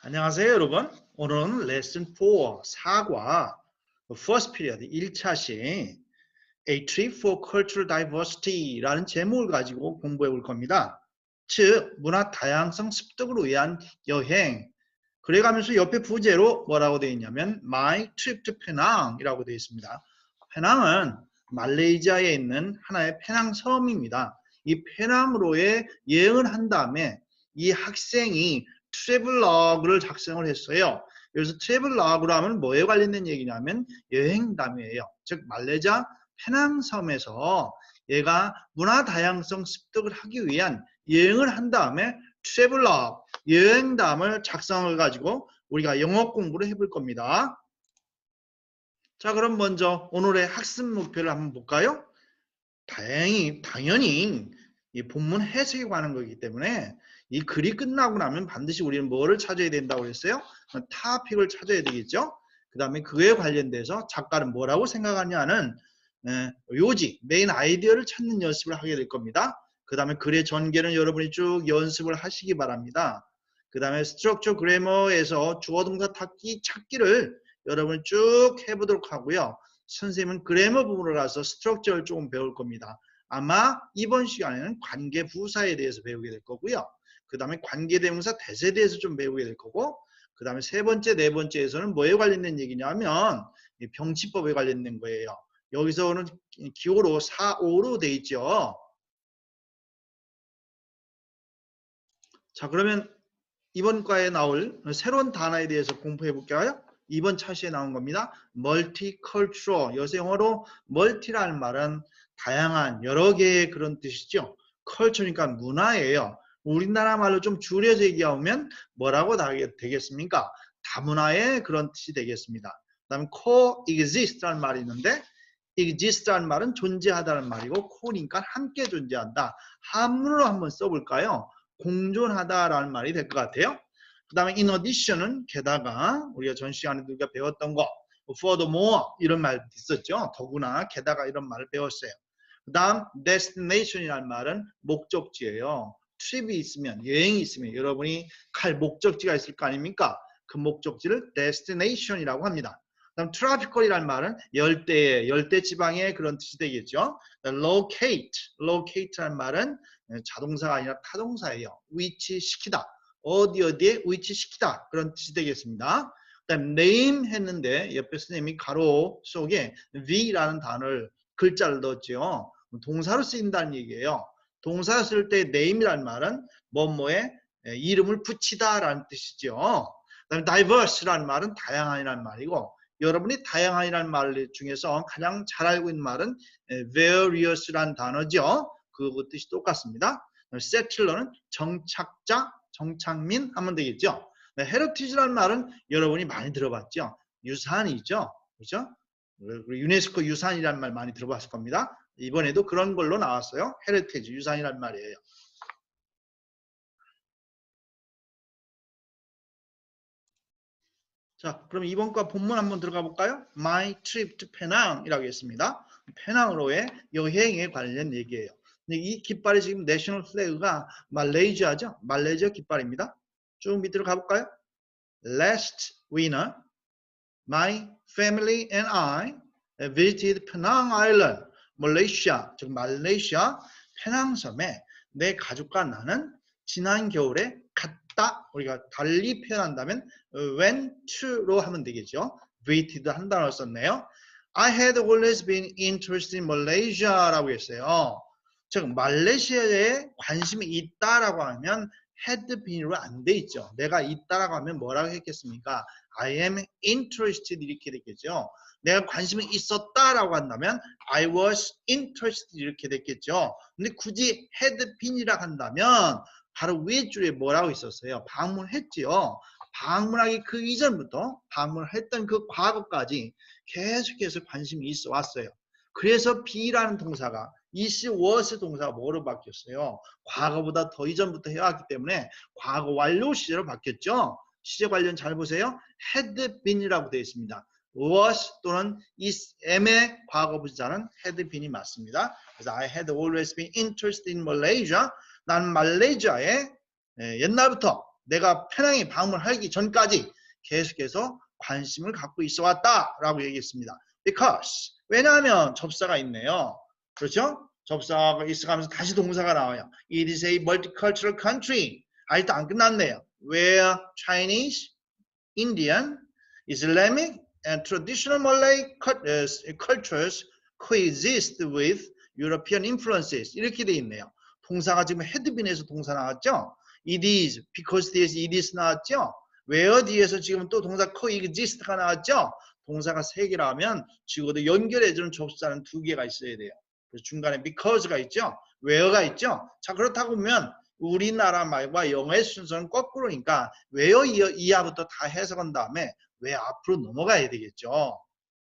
안녕하세요, 여러분. 오늘은 레슨 4, 4과 First Period 1차시 A Trip for Cultural Diversity라는 제목을 가지고 공부해 볼 겁니다. 즉, 문화 다양성 습득을 위한 여행. 그래가면서 옆에 부제로 뭐라고 되어 있냐면 My Trip to Penang이라고 되어 있습니다. 페낭은 말레이시아에 있는 하나의 페낭 섬입니다. 이 페낭으로의 여행을 한 다음에 이 학생이 트래블러그를 작성을 했어요. 그래서 트래블러그로 하면 뭐에 관련된 얘기냐면 여행담이에요. 즉 말레이시아 페낭 섬에서 얘가 문화 다양성 습득을 하기 위한 여행을 한 다음에 트래블러 여행담을 작성을 가지고 우리가 영어 공부를 해볼 겁니다. 자, 그럼 먼저 오늘의 학습 목표를 한번 볼까요? 당연히 이 본문 해석에 관한 거기 때문에 이 글이 끝나고 나면 반드시 우리는 뭐를 찾아야 된다고 했어요? 타픽을 찾아야 되겠죠? 그 다음에 그에 관련돼서 작가는 뭐라고 생각하냐는 요지, 메인 아이디어를 찾는 연습을 하게 될 겁니다. 그 다음에 글의 전개는 여러분이 쭉 연습을 하시기 바랍니다. 그 다음에 스트럭처 그래머에서 주어 동사 찾기를 여러분이 쭉 해보도록 하고요. 선생님은 그래머 부분을 가서 스트럭처를 조금 배울 겁니다. 아마 이번 시간에는 관계 부사에 대해서 배우게 될 거고요. 그 다음에 관계대명사 대세에 대해서 좀 배우게 될 거고, 그 다음에 세 번째, 네 번째에서는 뭐에 관련된 얘기냐면 병치법에 관련된 거예요. 여기서는 기호로 4, 5로 돼 있죠. 자, 그러면 이번 과에 나올 새로운 단어에 대해서 공부해 볼까요? 이번 차시에 나온 겁니다. 멀티컬처럴. 요새 영어로 멀티라는 말은 다양한 여러 개의 그런 뜻이죠. 컬처니까 문화예요. 우리나라 말로 좀 줄여서 얘기하면 뭐라고 되겠습니까? 다문화의 그런 뜻이 되겠습니다. 그 다음에 coexist라는 말이 있는데 exist라는 말은 존재하다는 말이고 co니까 함께 존재한다. 한문으로 한번 써볼까요? 공존하다라는 말이 될 것 같아요. 그 다음에 in addition은 게다가 우리가 전 시간에 우리가 배웠던 거 furthermore 이런 말 있었죠. 더구나 게다가 이런 말을 배웠어요. 그 다음 destination이라는 말은 목적지예요. 트립이 있으면 여행이 있으면 여러분이 갈 목적지가 있을 거 아닙니까? 그 목적지를 destination이라고 합니다. 그다음 tropical이라는 말은 열대지방의 그런 뜻이 되겠죠. locate라는 말은 자동사가 아니라 타동사예요. 위치시키다. 어디에 위치시키다. 그런 뜻이 되겠습니다. 그다음 name 했는데 옆에 선생님이 가로 속에 v라는 단어를 글자를 넣었죠. 동사로 쓰인다는 얘기예요. 동사 쓸 때 name이라는 말은 뭐뭐에 이름을 붙이다라는 뜻이죠. 그다음에 diverse라는 말은 다양한이라는 말이고 여러분이 다양한이라는 말 중에서 가장 잘 알고 있는 말은 various라는 단어죠. 그 뜻이 똑같습니다. settler는 정착자, 정착민 하면 되겠죠. heritage라는 말은 여러분이 많이 들어봤죠. 유산이죠. 그렇죠? 유네스코 유산이라는 말 많이 들어봤을 겁니다. 이번에도 그런 걸로 나왔어요. heritage, 유산이라는 말이에요. 자, 그럼 이번 과 본문 한번 들어가 볼까요? My trip to Penang이라고 했습니다. 페낭으로의 여행에 관련 얘기예요. 이 깃발이 지금 내셔널 플래그가 말레이시아죠? 말레이시아 깃발입니다. 쭉 밑으로 가볼까요? Last winter, my family and I visited Penang Island, Malaysia, 즉 말레이시아 페낭섬에 내 가족과 나는 지난 겨울에 갔다. 우리가 달리 표현한다면 went to로 하면 되겠죠. visited 한 단어를 썼네요. I had always been interested in Malaysia라고 했어요. 즉 말레이시아에 관심이 있다라고 하면 had been으로 안 돼 있죠. 내가 있다라고 하면 뭐라고 했겠습니까? I am interested 이렇게 되겠죠. 내가 관심이 있었다라고 한다면 I was interested 이렇게 됐겠죠. 근데 굳이 had been이라고 한다면 바로 위에 줄에 뭐라고 있었어요? 방문했지요. 방문하기 그 이전부터 방문을 했던 그 과거까지 계속해서 관심이 있어 왔어요. 그래서 be라는 동사가 is, was 동사가 뭐로 바뀌었어요? 과거보다 더 이전부터 해왔기 때문에 과거 완료 시제로 바뀌었죠. 시제 관련 잘 보세요. had been이라고 되어 있습니다. was 또는 is, am의 과거 부사는 had been이 맞습니다. 그래서 I had always been interested in Malaysia. 난 말레이시아에 옛날부터 내가 페낭에 방문하기 전까지 계속해서 관심을 갖고 있어 왔다라고 얘기했습니다. Because 왜냐하면 접사가 있네요. 그렇죠? 접사가 있어가면서 다시 동사가 나와요. It is a multicultural country. 아직도 안 끝났네요. Where Chinese, Indian, Islamic, and traditional Malay cultures coexist with European influences. 이렇게 돼 있네요. 동사가 지금 헤드빈에서 동사 나왔죠? It is, because 뒤에서 it is 나왔죠? where 뒤에서 지금 또 동사 coexist가 나왔죠? 동사가 3개라 하면 지금도 연결해주는 접사는 2개가 있어야 돼요. 그래서 중간에 because가 있죠? where가 있죠? 자, 그렇다고 보면 우리나라 말과 영어의 순서는 거꾸로니까 where 이하부터 다 해석한 다음에 왜 앞으로 넘어가야 되겠죠?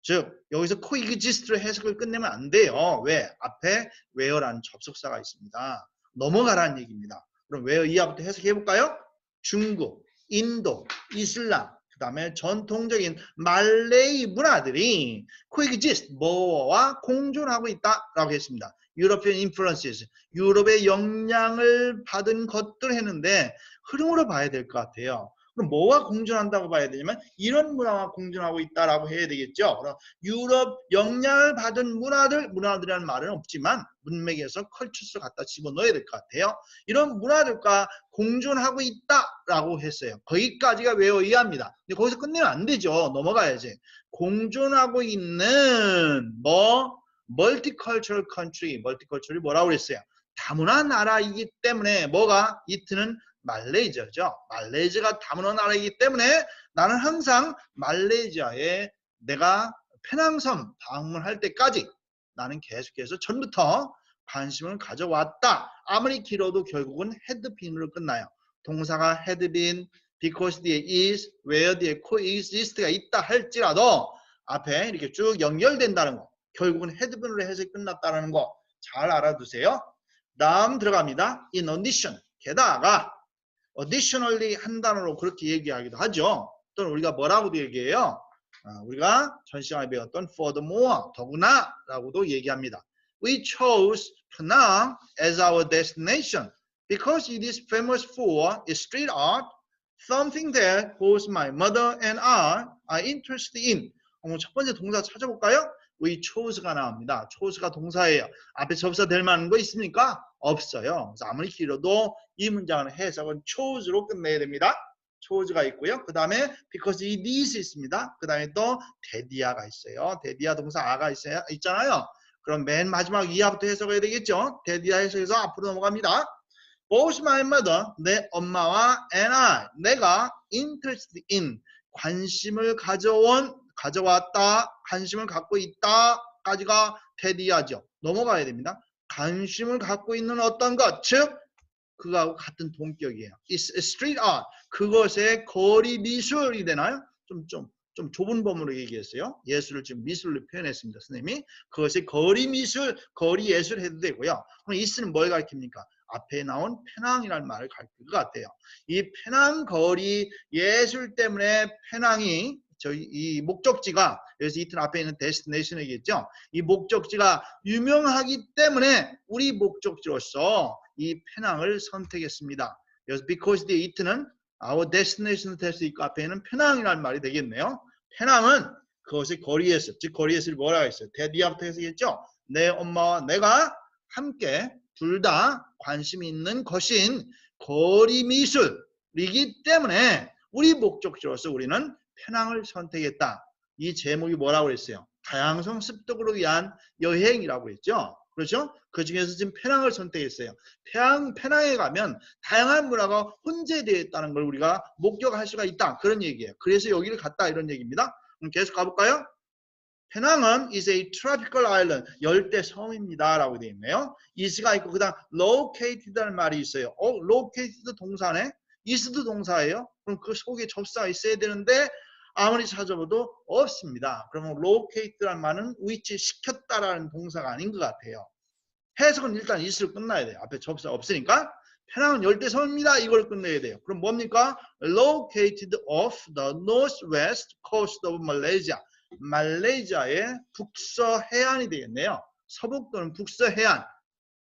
즉 여기서 coexist로 해석을 끝내면 안 돼요. 왜? 앞에 where라는 접속사가 있습니다. 넘어가라는 얘기입니다. 그럼 where 이하부터 해석해 볼까요? 중국, 인도, 이슬람, 그 다음에 전통적인 말레이 문화들이 coexist, 뭐와 공존하고 있다라고 했습니다. European influences, 유럽의 영향을 받은 것들 했는데 흐름으로 봐야 될 것 같아요. 그럼 뭐와 공존한다고 봐야 되냐면 이런 문화와 공존하고 있다라고 해야 되겠죠. 그럼 유럽 영향을 받은 문화들이라는 말은 없지만 문맥에서 컬처스 갖다 집어넣어야 될 것 같아요. 이런 문화들과 공존하고 있다라고 했어요. 거기까지가 외워 이해합니다. 근데 거기서 끝내면 안 되죠. 넘어가야지. 공존하고 있는 멀티컬처럴 컨트리, 멀티컬처럴이 뭐라고 그랬어요? 다문화 나라이기 때문에 뭐가 이트는 말레이시아죠. 말레이시아가 다문화 나라이기 때문에 나는 항상 말레이시아에 내가 페낭섬 방문할 때까지 나는 계속해서 전부터 관심을 가져왔다. 아무리 길어도 결국은 헤드빈으로 끝나요. 동사가 헤드빈, because 뒤에 is, where 뒤에 coexist가 있다 할지라도 앞에 이렇게 쭉 연결된다는 거. 결국은 헤드빈으로 해석이 끝났다는 거 잘 알아두세요. 다음 들어갑니다. In addition, 게다가 additionally 한 단어로 그렇게 얘기하기도 하죠. 또는 우리가 뭐라고도 얘기해요. 우리가 전 시간에 배웠던 furthermore, 더구나 라고도 얘기합니다. We chose Penang as our destination because it is famous for its street art, something that both my mother and I are interested in. 첫 번째 동사 찾아볼까요? We chose가 나옵니다. chose가 동사예요. 앞에 접사 될 만한 거 있습니까? 없어요. 그래서 아무리 길어도 이 문장의 해석은 chose로 끝내야 됩니다. chose가 있고요. 그 다음에 because it is 있습니다. 그 다음에 또 대디아가 있어요. 대디아 동사 아가 있잖아요. 그럼 맨 마지막 이하부터 해석해야 되겠죠. 대디아 해석해서 앞으로 넘어갑니다. Both my mother, 내 엄마와 and I, 내가 interested in, 관심을 가져왔다, 관심을 갖고 있다까지가 대디아죠. 넘어가야 됩니다. 관심을 갖고 있는 어떤 것, 즉 그거하고 같은 동격이에요. It's street art. 그것의 거리 미술이 되나요? 좀 좁은 범위로 얘기했어요. 예술을 지금 미술로 표현했습니다. 선생님이. 그것의 거리 미술, 거리 예술 해도 되고요. 그럼 이스는 뭘 가르칩니까? 앞에 나온 페낭이라는 말을 가르칠 것 같아요. 이 페낭 거리 예술 때문에 페낭이 이 목적지가, 그래서 이틀 앞에 있는 데스티네이션이겠죠. 이 목적지가 유명하기 때문에 우리 목적지로서 이 페낭을 선택했습니다. 그래서 because 뒤에 이틀은 our destination 될 수 있고 앞에는 페낭이라는 말이 되겠네요. 페낭은 그것의 거리 예술, 즉 거리 예술이 뭐라고 했어요? 대디아부터 해석했죠. 내 엄마와 내가 함께 둘 다 관심이 있는 것인 거리 미술이기 때문에 우리 목적지로서 우리는 페낭을 선택했다. 이 제목이 뭐라고 했어요? 다양성 습득을 위한 여행이라고 했죠. 그렇죠? 그 중에서 지금 페낭을 선택했어요. 페낭에 가면 다양한 문화가 혼재되어 있다는 걸 우리가 목격할 수가 있다. 그런 얘기예요. 그래서 여기를 갔다 이런 얘기입니다. 그럼 계속 가볼까요? 페낭은 is a tropical island, 열대 섬입니다 라고 되어 있네요. is가 있고 그 다음 located라는 말이 있어요. located 동사네. is도 동사예요. 그럼 그 속에 접사가 있어야 되는데 아무리 찾아봐도 없습니다. 그러면 located라는 말은 위치시켰다라는 동사가 아닌 것 같아요. 해석은 일단 is로 끝나야 돼요. 앞에 접사 없으니까. 페낭은 열대섬입니다. 이걸 끝내야 돼요. 그럼 뭡니까? Located off the northwest coast of Malaysia. 말레이시아의 북서 해안이 되겠네요. 서북 또는 북서 해안.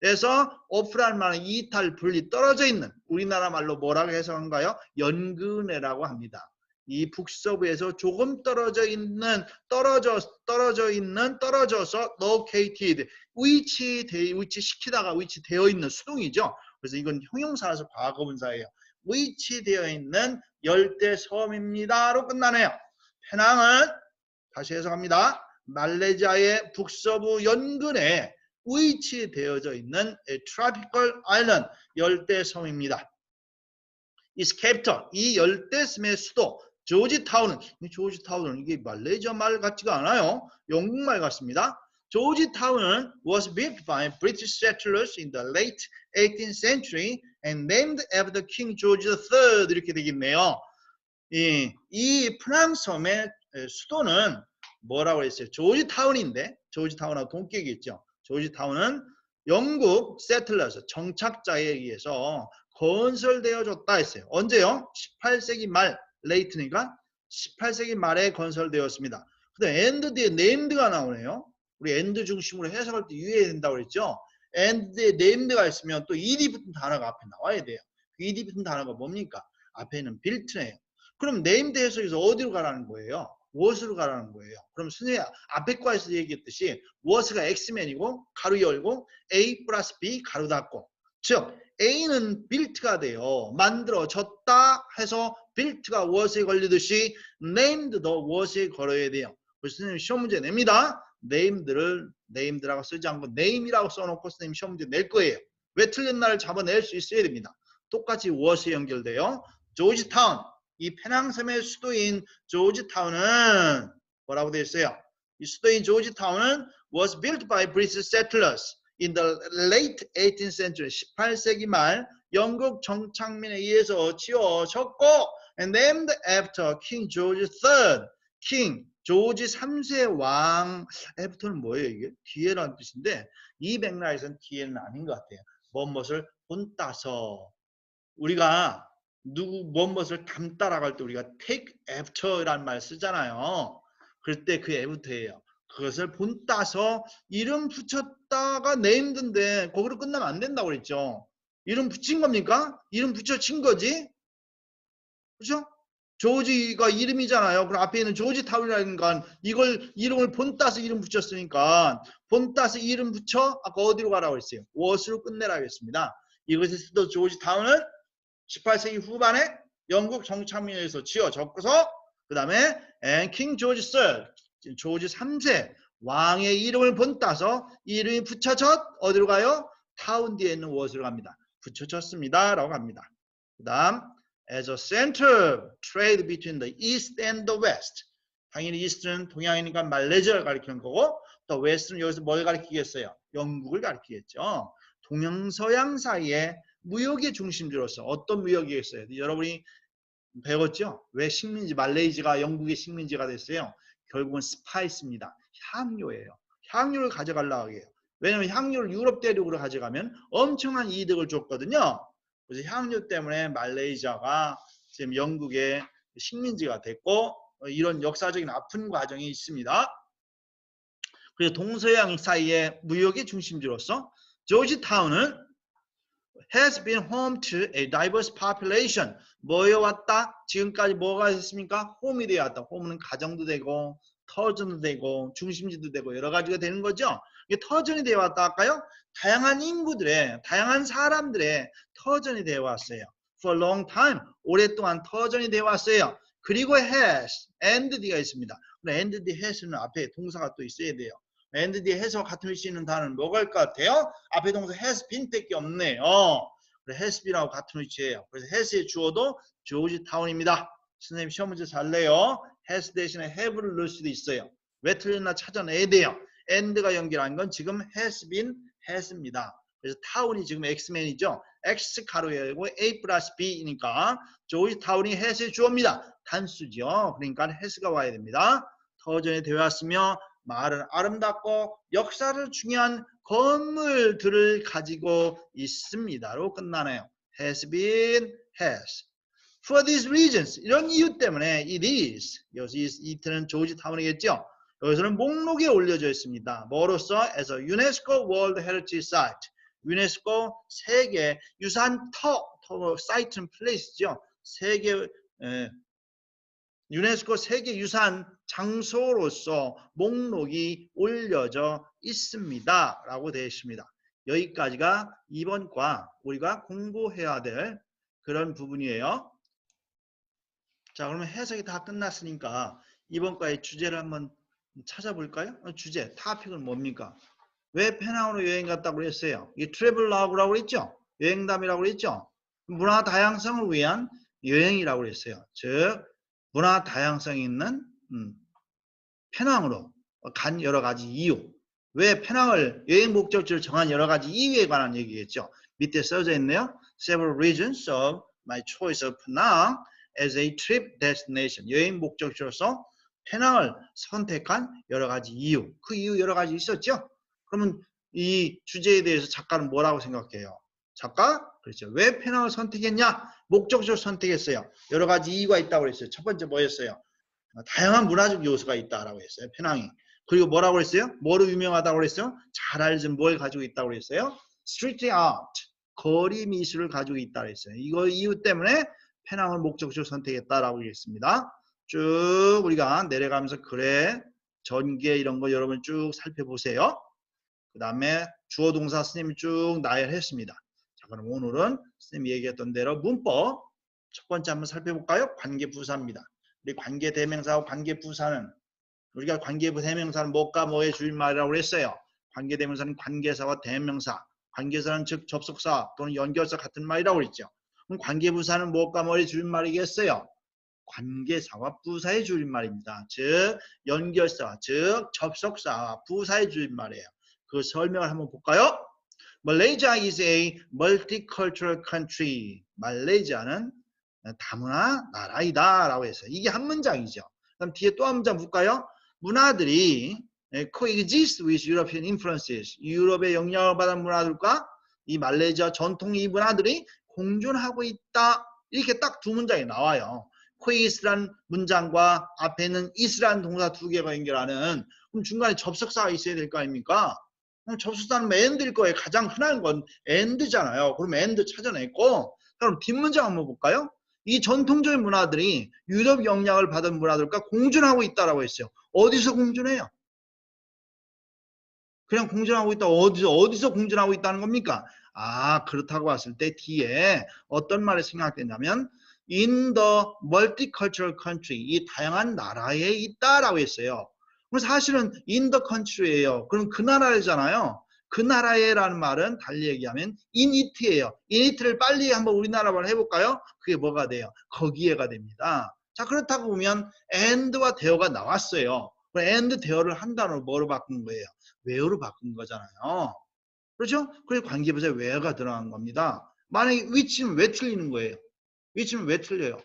그래서 off라는 말은 이탈, 분리, 떨어져 있는, 우리나라 말로 뭐라고 해석한가요? 연근해라고 합니다. 이 북서부에서 조금 떨어져 있는, 떨어져서 located, 위치시키다가 위치되어 있는 수동이죠. 그래서 이건 형용사라서 과거분사예요. 위치되어 있는 열대섬입니다로 끝나네요. 페낭은 다시 해석합니다. 말레이시아의 북서부 연근에 위치되어져 있는 tropical island, 열대섬입니다. Its capital, 이 열대섬의 수도 조지타운은, 이게 말레이시아 말 같지가 않아요. 영국 말 같습니다. 조지타운은 was built by British settlers in the late 18th century and named after King George III 이렇게 되겠네요. 이 프랑스 섬의 수도는 뭐라고 했어요? 조지타운인데, 조지타운하고 동격이겠죠. 조지타운은 영국 세틀러스, 정착자에 의해서 건설되어졌다 했어요. 언제요? 18세기 말, 레이트니까 18세기 말에 건설되었습니다. 근데 and 뒤에 named가 나오네요. 우리 and 중심으로 해석할 때 유의해야 된다고 그랬죠. and 뒤에 named가 있으면 또 ed 붙은 단어가 앞에 나와야 돼요. 그 ed 붙은 단어가 뭡니까? 앞에는 built네요. 그럼 named 해석에서 어디로 가라는 거예요? what으로 가라는 거예요. 그럼 선생님 앞에 과에서 얘기했듯이 what가 x맨이고 가로 열고 a 플러스 b 가로 닫고, 즉 A는 built가 돼요. 만들어졌다 해서 built가 what에 걸리듯이 named도 what에 걸어야 돼요. 그래서 선생님 시험 문제 냅니다. named라고 쓰지 않고 name이라고 써놓고 선생님 시험 문제 낼 거예요. 왜 틀린 날을 잡아낼 수 있어야 됩니다. 똑같이 what에 연결돼요. 조지타운, 이 페낭섬의 수도인 조지타운은 뭐라고 되어 있어요? 이 수도인 조지타운은 was built by British settlers in the late 18th century, 18세기 말 영국 정착민에 의해서 지어졌고 and named after King George III, King 조지 3세 왕. after는 뭐예요 이게? 뒤에라는 뜻인데 이 맥락에서는 뒤에는 아닌 것 같아요. 무엇을 본따서, 우리가 무엇을 닮다라고 할 때 우리가 take after라는 말 쓰잖아요. 그럴 때 그 after예요. 그것을 본따서 이름 붙였다가 named인데 거기로 끝나면 안 된다고 그랬죠. 이름 붙인 겁니까? 이름 붙여진 거지. 그렇죠? 조지가 이름이잖아요. 그럼 앞에 있는 조지 타운이라니까 이걸 이름을 본따서 이름 붙였으니까 본따서 이름 붙여 아까 어디로 가라고 했어요? what으로 끝내라 하겠습니다. 이것의 수도 조지 타운은 18세기 후반에 영국 정착민에 의해서 지어졌고서 그 다음에 킹 조지 III, 조지 3세 왕의 이름을 본따서 이름이 붙여졌 어디로 가요? 타운 뒤에 있는 what으로 갑니다. 붙여졌습니다 라고 합니다. 그 다음 as a center of trade between the east and the west, 당연히 east는 동양이니까 말레이시아를 가리키는 거고 또 west는 여기서 뭘 가리키겠어요? 영국을 가리키겠죠. 동양서양 사이에 무역의 중심지로서 어떤 무역이 있어요? 여러분이 배웠죠? 왜 식민지 말레이시아가 영국의 식민지가 됐어요? 결국은 스파이스입니다. 향료예요. 향료를 가져가려고 해요. 왜냐하면 향료를 유럽 대륙으로 가져가면 엄청난 이득을 줬거든요. 그래서 향료 때문에 말레이시아가 지금 영국의 식민지가 됐고 이런 역사적인 아픈 과정이 있습니다. 그래서 동서양 사이의 무역의 중심지로서 조지타운은 has been home to a diverse population. 모여왔다. 지금까지 뭐가 있었습니까? 홈이 되어왔다. 홈은 가정도 되고 터전도 되고 중심지도 되고 여러 가지가 되는 거죠. 이게 터전이 되어왔다 할까요? 다양한 인구들의, 다양한 사람들의 터전이 되어왔어요. For a long time. 오랫동안 터전이 되어왔어요. 그리고 has, and D가 있습니다. and D, has는 앞에 동사가 또 있어야 돼요. and D, has와 같은 위치에 있는 단어는 뭐가 일 것 같아요? 앞에 동사 has been 밖에 없네요. has been하고 같은 위치예요. 그래서 has의 주어도 조지타운입니다. 선생님 시험 문제 잘 내요. has 대신에 have를 넣을 수도 있어요. 왜 틀렸나 찾아내야 돼요. and가 연결한 건 지금 has been, has입니다. 그래서 타운이 지금 x맨이죠. x 가로 열고 a 플러스 b이니까 조지타운이 has의 주어입니다. 단수죠. 그러니까 has가 와야 됩니다. 터전에 되어왔으며 말은 아름답고 역사를 중요한 건물들을 가지고 있습니다로 끝나네요. has been, has. For these reasons, 이런 이유 때문에 it is, 여기 이트는 조지타운이겠죠. 여기서는 목록에 올려져 있습니다. 뭐로써? As a UNESCO World Heritage Site, 유네스코 세계 유산 사이트는 플레이스죠. 유네스코 세계유산 장소로서 목록이 올려져 있습니다. 라고 되어 있습니다. 여기까지가 이번 과 우리가 공부해야 될 그런 부분이에요. 자, 그러면 해석이 다 끝났으니까 이번 과의 주제를 한번 찾아볼까요? 주제, 토픽은 뭡니까? 왜 페낭으로 여행 갔다고 그랬어요? 이 트래블러그라고 그랬죠? 여행담이라고 그랬죠? 문화 다양성을 위한 여행이라고 그랬어요. 즉 문화 다양성이 있는 페낭으로 간 여러 가지 이유. 왜 페낭을 여행 목적지를 정한 여러 가지 이유에 관한 얘기겠죠. 밑에 써져 있네요. Several reasons of my choice of Penang as a trip destination. 여행 목적지로서 페낭을 선택한 여러 가지 이유. 그 이유 여러 가지 있었죠. 그러면 이 주제에 대해서 작가는 뭐라고 생각해요? 작가? 그렇죠. 왜 페낭을 선택했냐? 목적지로 선택했어요. 여러 가지 이유가 있다고 그랬어요. 첫 번째 뭐였어요? 다양한 문화적 요소가 있다라고 했어요. 페낭이. 그리고 뭐라고 했어요? 뭐로 유명하다고 그랬어요? 잘 알지 뭘 가지고 있다고 그랬어요? 스트리트 아트, 거리 미술을 가지고 있다고 했어요. 이거 이유 때문에 페낭을 목적지로 선택했다라고 했습니다. 쭉 우리가 내려가면서 글에 전개 이런 거 여러분 쭉 살펴보세요. 그 다음에 주어 동사 스님이 쭉 나열했습니다. 자, 그럼 오늘은 스님이 얘기했던 대로 문법 첫 번째 한번 살펴볼까요? 관계부사입니다. 우리 관계대명사하고 관계부사는 우리가 관계대명사는 뭐가 뭐의 줄임말이라고 했어요. 관계대명사는 관계사와 대명사, 관계사는 즉 접속사 또는 연결사 같은 말이라고 그랬죠. 그럼 관계부사는 뭐가 뭐의 줄임말이겠어요? 관계사와 부사의 줄임말입니다. 즉 연결사와 즉 접속사와 부사의 줄임말이에요. 그 설명을 한번 볼까요? Malaysia is a multicultural country. 말레이시아는 다문화 나라이다 라고 했어요. 이게 한 문장이죠. 그럼 뒤에 또 한 문장 볼까요? 문화들이 coexist with European influences. 유럽의 영향을 받은 문화들과 이 말레이시아 전통 이 문화들이 공존하고 있다. 이렇게 딱 두 문장이 나와요. coexist라는 문장과 앞에 있는 is라는 동사 두 개가 연결하는 그럼 중간에 접속사가 있어야 될 거 아닙니까? 그럼 접속사는 and일 거예요. 가장 흔한 건 and잖아요. 그럼 and 찾아냈고 그럼 뒷문장 한번 볼까요? 이 전통적인 문화들이 유럽 영향을 받은 문화들과 공존하고 있다라고 했어요. 어디서 공존해요? 그냥 공존하고 있다. 어디서 공존하고 있다는 겁니까? 아, 그렇다고 봤을 때 뒤에 어떤 말이 생각되냐면 in the multicultural country, 이 다양한 나라에 있다라고 했어요. 그럼 사실은 in the country예요. 그럼 그 나라잖아요. 그 나라에라는 말은 달리 얘기하면 in it예요. in it를 빨리 한번 우리나라 말 해볼까요? 그게 뭐가 돼요? 거기에가 됩니다. 자, 그렇다고 보면 and와 대어가 나왔어요. and 대어를 한 단어로 뭐로 바꾼 거예요? where로 바꾼 거잖아요. 그렇죠? 그래서 관계부사에 where가 들어간 겁니다. 만약에 which는 왜 틀리는 거예요? which는 왜 틀려요?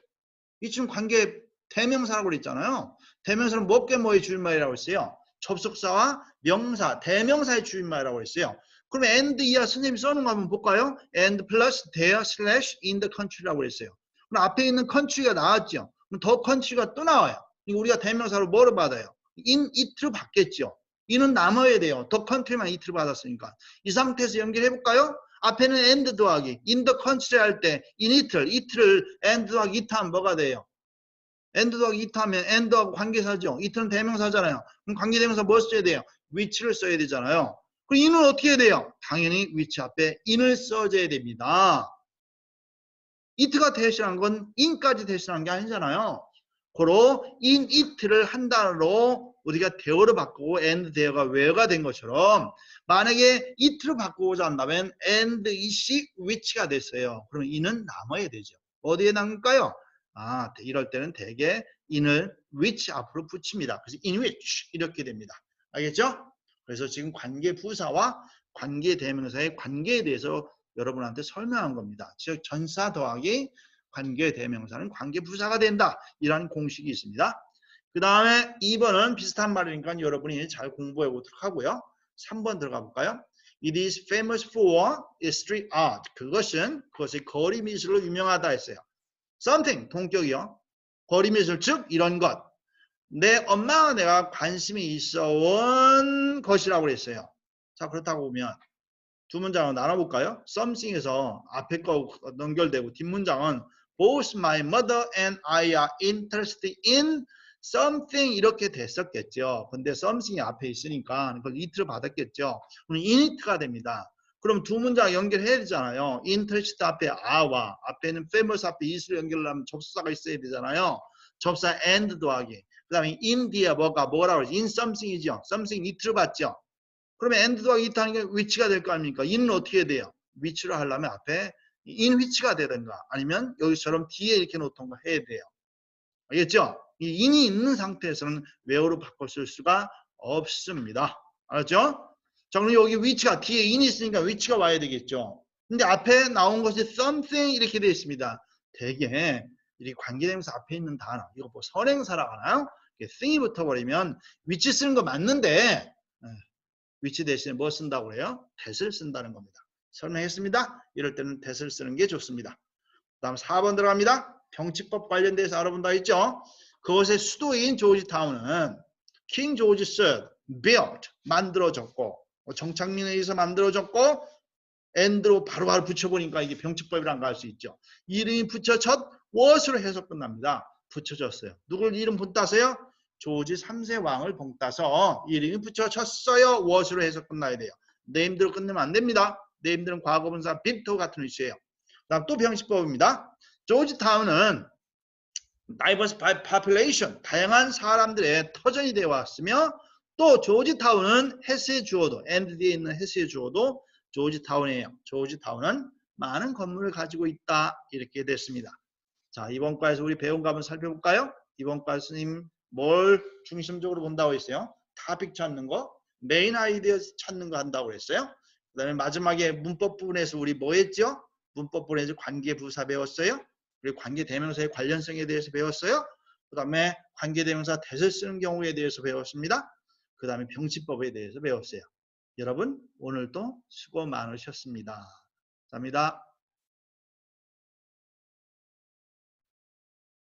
which는 관계 대명사라고 그랬잖아요. 대명사는 뭐게 뭐의 줄임말이라고 했어요? 접속사와 명사, 대명사의 줄임말이라고 했어요. 그럼 and 이하 선생님이 써놓은 거 한번 볼까요? and plus there slash in the country라고 했어요. 그럼 앞에 있는 country가 나왔죠. 그럼 더 country가 또 나와요. 이거 우리가 대명사로 뭐로 받아요? in it로 받겠죠. 이는 남아야 돼요. 더 country만 it로 받았으니까. 이 상태에서 연결해 볼까요? 앞에는 and 더하기 in the country 할 때 in it를 and 더하기 it 하면 뭐가 돼요? and 더하기 it 하면 and하고 관계사죠. it는 대명사잖아요. 그럼 관계대명사 뭐 써야 돼요? which를 써야 되잖아요. 그럼 in은 어떻게 해야 돼요? 당연히 which 앞에 in을 써줘야 됩니다. it가 대신한 건 in까지 대신한 게 아니잖아요. 고로 in it를 한 단어로 우리가 대어로 바꾸고 and 대어가 where가 된 것처럼 만약에 it로 바꾸고자 한다면 and it이 which가 됐어요. 그럼 in은 남아야 되죠. 어디에 남을까요? 아, 이럴 때는 대개 in을 which 앞으로 붙입니다. 그래서 in which 이렇게 됩니다. 알겠죠? 그래서 지금 관계 부사와 관계 대명사의 관계에 대해서 여러분한테 설명한 겁니다. 즉 전사 더하기 관계 대명사는 관계 부사가 된다. 이라는 공식이 있습니다. 그 다음에 2번은 비슷한 말이니까 여러분이 잘 공부해 보도록 하고요. 3번 들어가 볼까요? It is famous for its street art. 그것이 거리 미술로 유명하다 했어요. something 동격이요. 거리 미술 즉 이런 것. 내 엄마와 내가 관심이 있어 온 것이라고 그랬어요. 자, 그렇다고 보면 두 문장을 나눠볼까요? something에서 앞에 거 연결되고 뒷문장은 both my mother and I are interested in something 이렇게 됐었겠죠. 근데 something이 앞에 있으니까 그걸 it를 받았겠죠. 그럼 init가 됩니다. 그럼 두 문장 연결해야 되잖아요. interest 앞에 are와 앞에는 famous 앞에 it을 연결하면 접수사가 있어야 되잖아요. 접사 and 더하기. 그 다음에 in 뒤에 뭐라고 그러지? in something이죠. something it를 받죠. 그러면 and 더하기 it 하는 게 which가 될 거 아닙니까? in은 어떻게 해야 돼요? which로 하려면 앞에 in which가 되든가 아니면 여기처럼 뒤에 이렇게 놓던가 해야 돼요. 알겠죠? 이 in이 있는 상태에서는 where로 바꿔 쓸 수가 없습니다. 알았죠? 자, 그럼 여기 which가 뒤에 in이 있으니까 which가 와야 되겠죠. 근데 앞에 나온 것이 something 이렇게 되어 있습니다. 대개 이 관계대명사 앞에 있는 단어 이거 뭐 선행사라고 하나요? thing이 붙어버리면 which 쓰는 거 맞는데 which 대신에 뭐 쓴다고 그래요? that을 쓴다는 겁니다. 설명했습니다. 이럴 때는 that을 쓰는 게 좋습니다. 그 다음 4번 들어갑니다. 병치법 관련돼서 알아본다 했죠. 그것의 수도인 조지타운은 킹 조지 III built 만들어졌고 정착민에 의해서 만들어졌고 and로 바로바로 붙여보니까 이게 병치법이란 거 알 수 있죠. 이름이 붙여졌 what으로 해서 끝납니다. 붙여졌어요. 누굴 이름 붙따서요? 조지 3세 왕을 봉따서 이름이 붙여졌어요. what으로 해서 끝나야 돼요. name대로 끝내면 안 됩니다. name들은 과거분사 built 같은 위치예요. 다음 또 병치법입니다. 조지타운은 diverse population, 다양한 사람들의 터전이 되어 왔으며 또 조지타운은 해수의 주어도, and 뒤에 있는 해수의 주어도 조지타운이에요. 조지타운은 많은 건물을 가지고 있다. 이렇게 됐습니다. 자, 이번 과에서 우리 배운 거 한번 살펴볼까요? 이번 과 스님 뭘 중심적으로 본다고 했어요? 토픽 찾는 거, 메인 아이디어 찾는 거 한다고 했어요. 그 다음에 마지막에 문법 부분에서 우리 뭐 했죠? 문법 부분에서 관계부사 배웠어요. 그리고 관계대명사의 관련성에 대해서 배웠어요. 그 다음에 관계대명사 that을 쓰는 경우에 대해서 배웠습니다. 그 다음에 병치법에 대해서 배웠어요. 여러분 오늘도 수고 많으셨습니다. 감사합니다.